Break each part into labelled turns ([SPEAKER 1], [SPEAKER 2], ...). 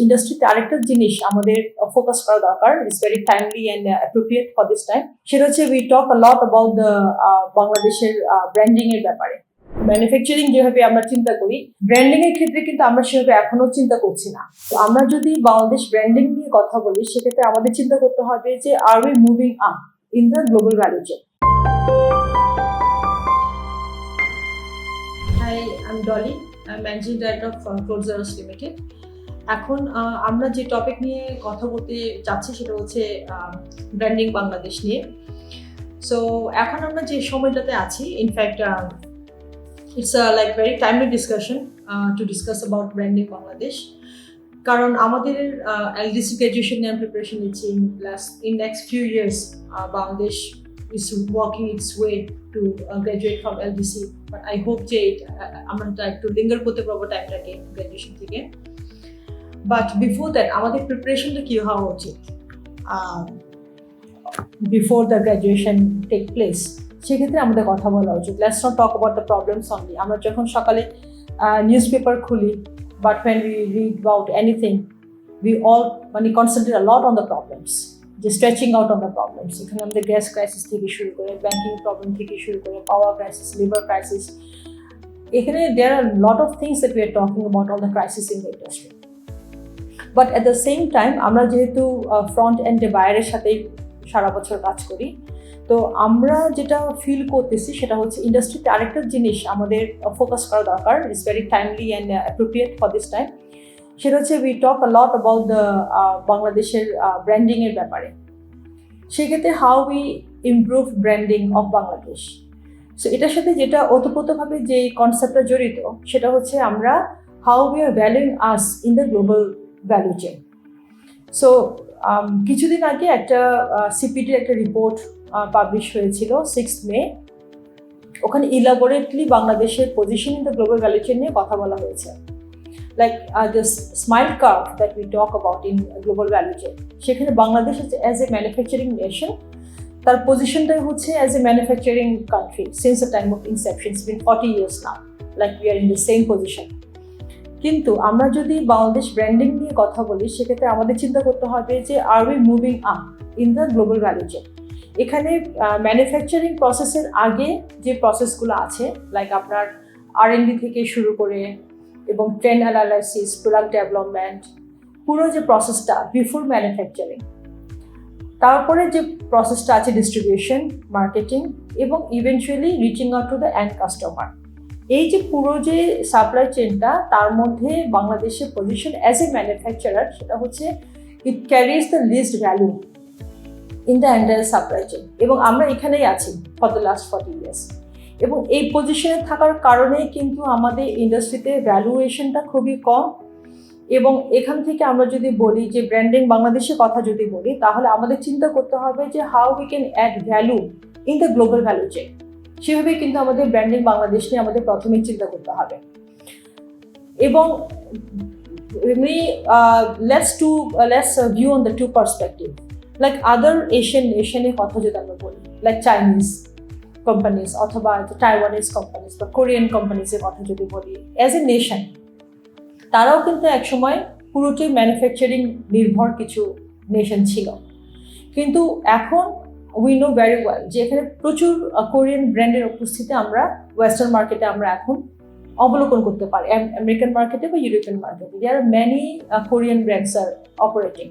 [SPEAKER 1] ইন্ডাস্ট্রিতে আরেকটা জিনিস আমাদের ফোকাস করা দরকার, it's very timely and appropriate for this time. সেটা হচ্ছে we talk a lot about the বাংলাদেশের ব্র্যান্ডিং এর ব্যাপারে। ম্যানুফ্যাকচারিং যেভাবে আমরা চিন্তা করি, ব্র্যান্ডিং এর ক্ষেত্রে কিন্তু আমরা সেভাবে এখনো চিন্তা করছি না। তো আমরা যদি বাংলাদেশ ব্র্যান্ডিং নিয়ে কথা বলি, সেক্ষেত্রে আমাদের চিন্তা করতে হবে যে are we moving up in the global value chain. Hi, I am Dolly, managing director of Closures Limited. এখন আমরা যে টপিক নিয়ে কথা বলতে যাচ্ছি সেটা হচ্ছে ব্র্যান্ডিং বাংলাদেশ নিয়ে। সো এখন আমরা যে সময়টাতে আছি, in fact it's a like very timely discussion to discuss about branding Bangladesh. কারণ আমাদের LDC graduation and preparation নিচ্ছি in next few years. Bangladesh is walking its way to graduate from LDC, but I hope যে আমরা একটু linger করতে পারবো টাইমটাকে graduation থেকে। বাট বিফোর দ্যাট আমাদের প্রিপারেশনটা কি হওয়া উচিত before the graduation take place, সেক্ষেত্রে আমাদের কথা বলা উচিত। Let's not talk about the problems only. আমরা যখন সকালে নিউজ পেপার খুলি, but when we read about anything, we all concentrate a lot on the problems, যে stretching out on the problems. এখানে আমাদের গ্যাস ক্রাইসিস থেকে শুরু করে, ব্যাংকিং প্রবলেম থেকে শুরু করে, পাওয়ার ক্রাইসিস, লিভার ক্রাইসিস, এখানে there are lot of things that we are talking about all the crisis in the industry. But at the same time আমরা যেহেতু ফ্রন্ট এন্ডে বায়ারের সাথেই সারা বছর কাজ করি, তো আমরা যেটা ফিল করতেছি সেটা হচ্ছে ইন্ডাস্ট্রিতে আরেকটা জিনিস আমাদের ফোকাস করা দরকার, it's very timely and appropriate for this time. সেটা হচ্ছে we talk a lot about the বাংলাদেশের ব্র্যান্ডিং এর ব্যাপারে। সেক্ষেত্রে how we improve branding of Bangladesh. So এটার সাথে যেটা ওতপ্রোতভাবে যে কনসেপ্টটা জড়িত, সেটা হচ্ছে আমরা how we are ভ্যালুইং us in the global value chain. So কিছুদিন আগে একটা সিপিটির একটা রিপোর্ট পাবলিশ হয়েছিল 6th May। ওখানে ইলাবোরেটলি বাংলাদেশের position in the global value chain নিয়ে কথা বলা হয়েছে। Like the smile curve that we talk about in global value chain, সেখানে Bangladesh as a manufacturing nation, তার পজিশনটাই হচ্ছে as a manufacturing country since the time of inception. It's been 40 years now, like we are in the same position. কিন্তু আমরা যদি Bangladesh branding নিয়ে কথা বলি, সেক্ষেত্রে আমাদের চিন্তা করতে হবে যে are we moving up in the global value chain. এখানে ম্যানুফ্যাকচারিং প্রসেসের আগে যে প্রসেসগুলো আছে, লাইক আপনার R&D থেকে শুরু করে এবং ট্রেন্ড অ্যানালাইসিস, প্রোডাক্ট ডেভেলপমেন্ট, পুরো যে প্রসেসটা বিফোর ম্যানুফ্যাকচারিং, তারপরে যে প্রসেসটা আছে ডিস্ট্রিবিউশন, মার্কেটিং এবং eventually reaching out to the end customer, এই যে পুরো যে সাপ্লাই চেইনটা, তার মধ্যে বাংলাদেশের পজিশন অ্যাজ এ ম্যানুফ্যাকচারার সেটা হচ্ছে it carries the least value in the entire supply chain. এবং আমরা এখানেই আছি ফর দ্য লাস্ট 40 years। এবং এই পজিশনে থাকার কারণে কিন্তু আমাদের ইন্ডাস্ট্রিতে ভ্যালুয়েশনটা খুবই কম। এবং এখান থেকে আমরা যদি বলি যে ব্র্যান্ডিং বাংলাদেশের কথা যদি বলি, তাহলে আমাদের চিন্তা করতে হবে যে how we can add value in the global value chain. সেভাবেই কিন্তু আমাদের ব্র্যান্ডিং বাংলাদেশ নিয়ে আমাদের প্রথমেই চিন্তা করতে হবে। এবং let's view on the two perspective. Like other Asian নেশনের কথা যদি আমরা বলি, লাইক চাইনিজ কোম্পানিজ অথবা টাইওয়ানিজ কোম্পানিজ বা কোরিয়ান কোম্পানিজের কথা যদি বলি, অ্যাজ এ নেশন তারাও কিন্তু একসময় পুরোটাই ম্যানুফ্যাকচারিং নির্ভর কিছু নেশন ছিল। কিন্তু এখন উই নো ভেরি ওয়েল যে এখানে প্রচুর কোরিয়ান ব্র্যান্ডের উপস্থিতি আমরা ওয়েস্টার্ন মার্কেটে আমরা এখন অবলোকন করতে পারি। আমেরিকান মার্কেটে বা ইউরোপিয়ান মার্কেটে there are many Korean brands are operating.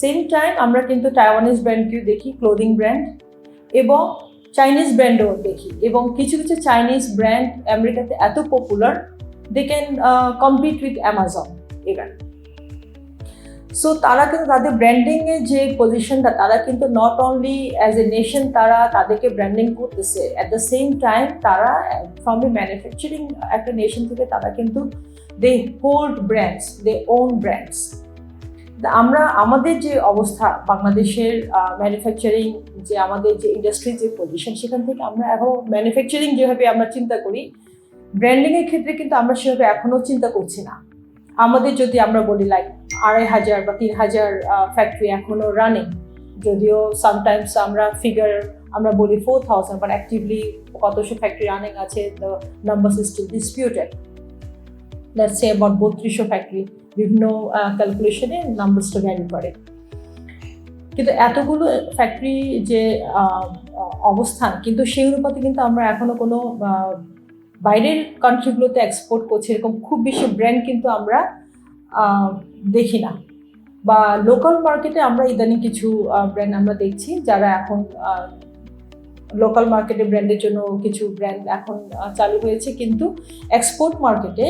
[SPEAKER 1] Same time আমরা কিন্তু টাইওয়ানিজ ব্র্যান্ডকেও দেখি, ক্লোদিং ব্র্যান্ড, এবং চাইনিজ ব্র্যান্ডও দেখি। এবং কিছু কিছু চাইনিজ ব্র্যান্ড আমেরিকাতে এত popular, they can compete with Amazon even. So তারা কিন্তু তাদের ব্র্যান্ডিংয়ের যে পজিশনটা, তারা কিন্তু not only as a nation তারা তাদেরকে ব্র্যান্ডিং করতেছে, অ্যাট দ্য সেম টাইম তারা ফ্রম এ ম্যানুফ্যাকচারিং একটা নেশন থেকে তারা কিন্তু দে hold brands, they own brands. আমরা আমাদের যে অবস্থা বাংলাদেশের ম্যানুফ্যাকচারিং, যে আমাদের যে ইন্ডাস্ট্রির যে পজিশন, সেখান থেকে আমরা এখন ম্যানুফ্যাকচারিং যেভাবে আমরা চিন্তা করি, ব্র্যান্ডিংয়ের ক্ষেত্রে কিন্তু আমরা সেভাবে এখনও চিন্তা করছি না। আমাদের যদি আমরা বলি লাইক 2500 বা 3000 ফ্যাক্টরি এখনও রানিং, যদিও সামটাইমস আমরা ফিগার আমরা বলি 4000, বাট অ্যাক্টিভলি কতশো ফ্যাক্টরি রানিং আছে, the numbers is still disputed. Let's say about 3200 factory বিভিন্ন ক্যালকুলেশনে নাম্বারসটা ভ্যারি করে। কিন্তু এতগুলো ফ্যাক্টরি যে অবস্থান, কিন্তু সেই অনুপাতে কিন্তু আমরা এখনো কোনো বাইরের কান্ট্রিগুলোতে এক্সপোর্ট করছি এরকম খুব বেশি ব্র্যান্ড কিন্তু আমরা দেখি না। বা লোকাল মার্কেটে আমরা ইদানিং কিছু ব্র্যান্ড আমরা দেখছি যারা এখন লোকাল মার্কেটে ব্র্যান্ডের জন্য কিছু ব্র্যান্ড এখন চালু হয়েছে, কিন্তু এক্সপোর্ট মার্কেটে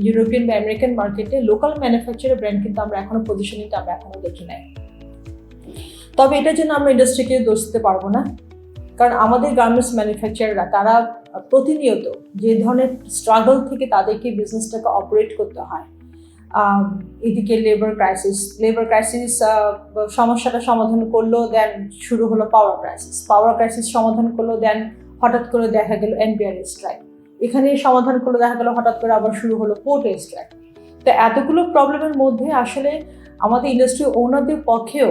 [SPEAKER 1] ইউরোপিয়ান বা আমেরিকান মার্কেটে লোকাল ম্যানুফ্যাকচারের ব্র্যান্ড কিন্তু আমরা এখনো পজিশনিংটা আমরা এখনো দেখি নাই। তবে এটার জন্য আমরা ইন্ডাস্ট্রিকে দোষ দিতে পারবো না, কারণ আমাদের গার্মেন্টস ম্যানুফ্যাকচারাররা তারা প্রতিনিয়ত যে ধরনের স্ট্রাগল থেকে তাদেরকে বিজনেসটাকে অপারেট করতে হয়, এদিকে লেবার ক্রাইসিস সমস্যাটা সমাধান করলো, দেন শুরু হলো পাওয়ার ক্রাইসিস সমাধান করলো, দেন হঠাৎ করে দেখা গেল এনপিআর স্ট্রাইক, এখানে সমাধান করলো, দেখা গেল হঠাৎ করে আবার শুরু হলো পোর্ট স্ট্রাইক। তো এতগুলো প্রবলেমের মধ্যে আসলে আমাদের ইন্ডাস্ট্রি ওনারদের পক্ষেও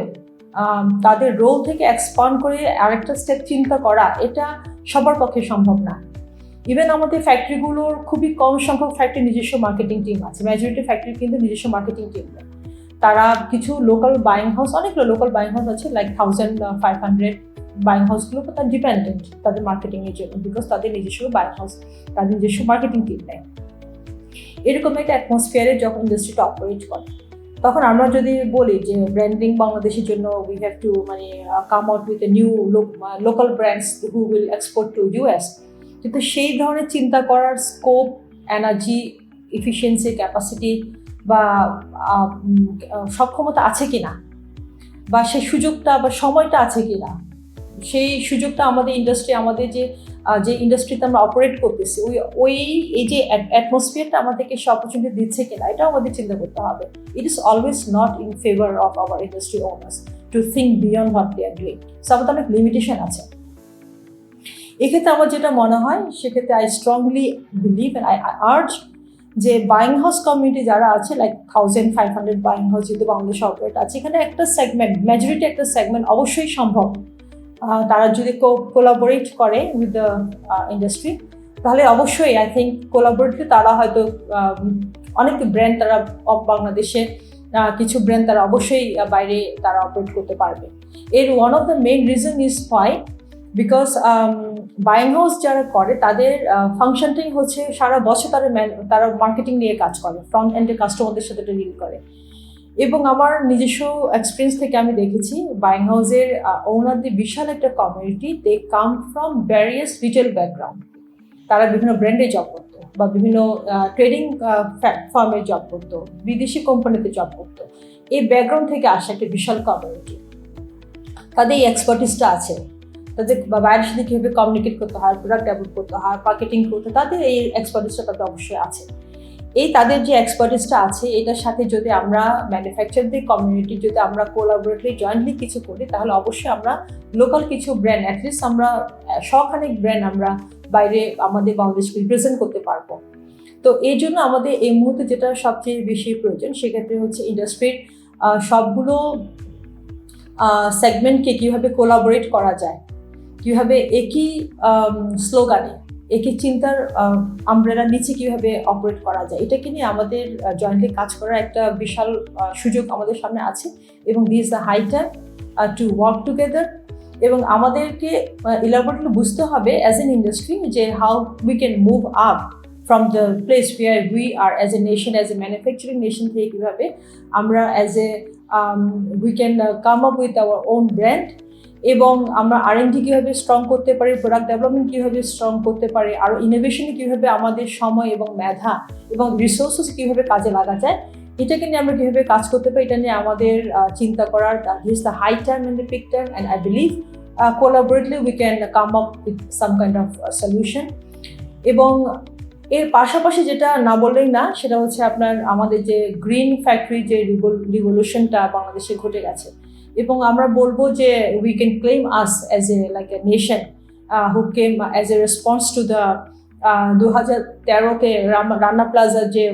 [SPEAKER 1] তাদের রোল থেকে এক্সপান্ড করে আরেকটা স্টেপ চিন্তা করা এটা সবার পক্ষে সম্ভব না। ইভেন আমাদের ফ্যাক্টরিগুলোর খুবই কম সংখ্যক ফ্যাক্টরি নিজস্ব মার্কেটিং টিম আছে, মেজরিটি ফ্যাক্টরি কিন্তু নিজস্ব মার্কেটিং টিম নেই। তারা কিছু লোকাল বাইং হাউস, অনেকগুলো লোকাল বাইং হাউস আছে, লাইক 1500 বাইং হাউসগুলো তার ডিপেন্ডেন্ট তাদের মার্কেটিংয়ের জন্য, বিকজ তাদের নিজস্ব বাইং হাউস, তাদের নিজস্ব মার্কেটিং টিম নেই। এরকম একটা অ্যাটমসফিয়ারে যখন ইন্ডাস্ট্রিটা অপারেট করে, তখন আমরা যদি বলি যে ব্র্যান্ডিং বাংলাদেশের জন্য we have to come out with a new local brands who will export to US, কিন্তু সেই ধরনের চিন্তা করার স্কোপ, এনার্জি, এফিসিয়েন্সি, ক্যাপাসিটি বা সক্ষমতা আছে কিনা, বা সেই সুযোগটা বা সময়টা আছে কিনা, সেই সুযোগটা আমাদের ইন্ডাস্ট্রি, আমাদের যে ইন্ডাস্ট্রিতে আমরা অপারেট করতেছি এই যে অ্যাটমসফিয়ারটা আমাদেরকে সে অপরচুনিটি দিচ্ছে কিনা, এটাও আমাদের চিন্তা করতে হবে। It is always not in favour of our industry owners to think beyond what they are doing. So আমাদের অনেক লিমিটেশন আছে। এক্ষেত্রে আমার যেটা মনে হয়, সেক্ষেত্রে I strongly believe and I urge যে বাইং হাউস কমিউনিটি যারা আছে, লাইক 1500 বাইং হাউস যেহেতু বাংলাদেশে অপারেট আছে, এখানে একটা সেগমেন্ট, মেজরিটি একটা সেগমেন্ট অবশ্যই সম্ভব, তারা যদি কোলাবোরেট করে উইথ দ্য ইন্ডাস্ট্রি, তাহলে অবশ্যই আই থিঙ্ক কোলাবোরেটলি তারা হয়তো অনেক ব্র্যান্ড তারা বাংলাদেশে কিছু ব্র্যান্ড তারা অবশ্যই বাইরে তারা অপারেট করতে পারবে। এর one of the main reason is why, because buying house যারা করে তাদের ফাংশনটাই হচ্ছে সারা বছর তারা মার্কেটিং নিয়ে কাজ করে, ফ্রন্ট এন্ডে কাস্টমারদের সাথে ডিল করে। এবং আমার নিজস্ব এক্সপিরিয়েন্স থেকে আমি দেখেছি বাইং হাউসের ওনারদের বিশাল একটা community, they come from various retail background. তারা বিভিন্ন ব্র্যান্ডে জব করতো, বা বিভিন্ন ট্রেডিং ফার্মে জব করতো, বিদেশি কোম্পানিতে জব করতো। এই ব্যাকগ্রাউন্ড থেকে আসা একটা বিশাল কমিউনিটি, তাদের এই এক্সপার্টিসটা আছে, তাদের বাইরের সাথে কীভাবে কমিউনিকেট করতে হয়, প্রোডাক্ট ডেভেলপ করতে হয়, মার্কেটিং করতে, তাদের এই এক্সপার্টিসটা তাদের অবশ্যই আছে। এই তাদের যে এক্সপার্টিসটা আছে, এটার সাথে যদি আমরা ম্যানুফ্যাকচারদের কমিউনিটি যদি আমরা কোলাবোরেটলি জয়েন্টলি কিছু করি, তাহলে অবশ্যই আমরা লোকাল কিছু ব্র্যান্ড, অ্যাটলিস্ট আমরা শখানেক ব্র্যান্ড আমরা বাইরে আমাদের বাংলাদেশকে রিপ্রেজেন্ট করতে পারবো। তো এই জন্য আমাদের এই মুহূর্তে যেটা সবচেয়ে বেশি প্রয়োজন, সেক্ষেত্রে হচ্ছে ইন্ডাস্ট্রির সবগুলো সেগমেন্টকে কীভাবে কোলাবোরেট করা যায়, কীভাবে একই স্লোগানে, একই চিন্তার আমব্রেলার নিচে কীভাবে অপারেট করা যায়, এটাকে নিয়ে আমাদের জয়েন্টলি কাজ করার একটা বিশাল সুযোগ আমাদের সামনে আছে। এবং this the high time to work together. এবং আমাদেরকে ইলাবোরেটলি বুঝতে হবে অ্যাজ এন ইন্ডাস্ট্রি যে how we can move up from the place where we are as a nation, as a manufacturing nation থেকে কীভাবে আমরা as a we can come up with our own brand, এবং আমরা R&D কীভাবে strong করতে পারি, product development কীভাবে strong করতে পারি, আরও ইনোভেশনে কীভাবে আমাদের সময় এবং মেধা এবং রিসোর্সেস কীভাবে কাজে লাগা যায়, এটাকে নিয়ে আমরা কীভাবে কাজ করতে পারি, এটা নিয়ে আমাদের চিন্তা করার this the high time and the peak time. And I believe collaboratively we can come up with some kind of solution. এবং এর পাশাপাশি যেটা না বললেই না, সেটা হচ্ছে আপনার আমাদের যে গ্রিন ফ্যাক্টরি যে রিভলিউশনটা বাংলাদেশে ঘটে গেছে, এবং আমরা বলবো যে we can claim us as a like a nation who came as a response to the 2013-তে রানা প্লাজার যে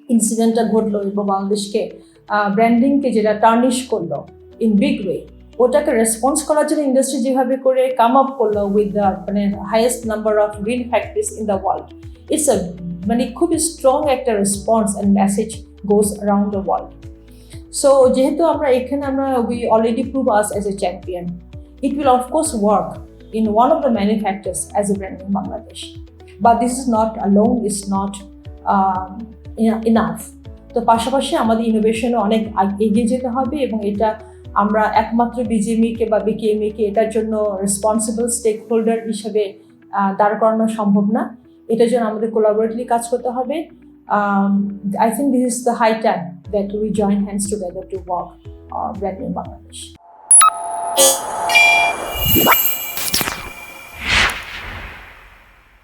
[SPEAKER 1] ইনসিডেন্টটা ঘটলো এবং বাংলাদেশকে ব্র্যান্ডিংকে যেটা টার্নিশ করলো ইন বিগ ওয়ে, ওটাকে রেসপন্স করার জন্য ইন্ডাস্ট্রি যেভাবে করে কাম আপ করলো with the highest number of green factories in the world, it's খুবই স্ট্রং একটা response and message goes around the world. So যেহেতু আমরা এখানে we already prove us as a champion, it will of course work in one of the many factors as a brand in Bangladesh. But this is not alone, is not enough. তো পাশাপাশি আমাদের ইনোভেশনে অনেক এগিয়ে যেতে হবে, এবং এটা আমরা একমাত্র বিজিএমই বা বিকেএমই কে এটার জন্য রেসপন্সিবল স্টেক হোল্ডার হিসেবে দাঁড় করানো সম্ভব না। এটার জন্য আমাদের কোলাবোরেটলি কাজ করতে হবে। I think this is the high time that we join hands together to work brand in Bangladesh.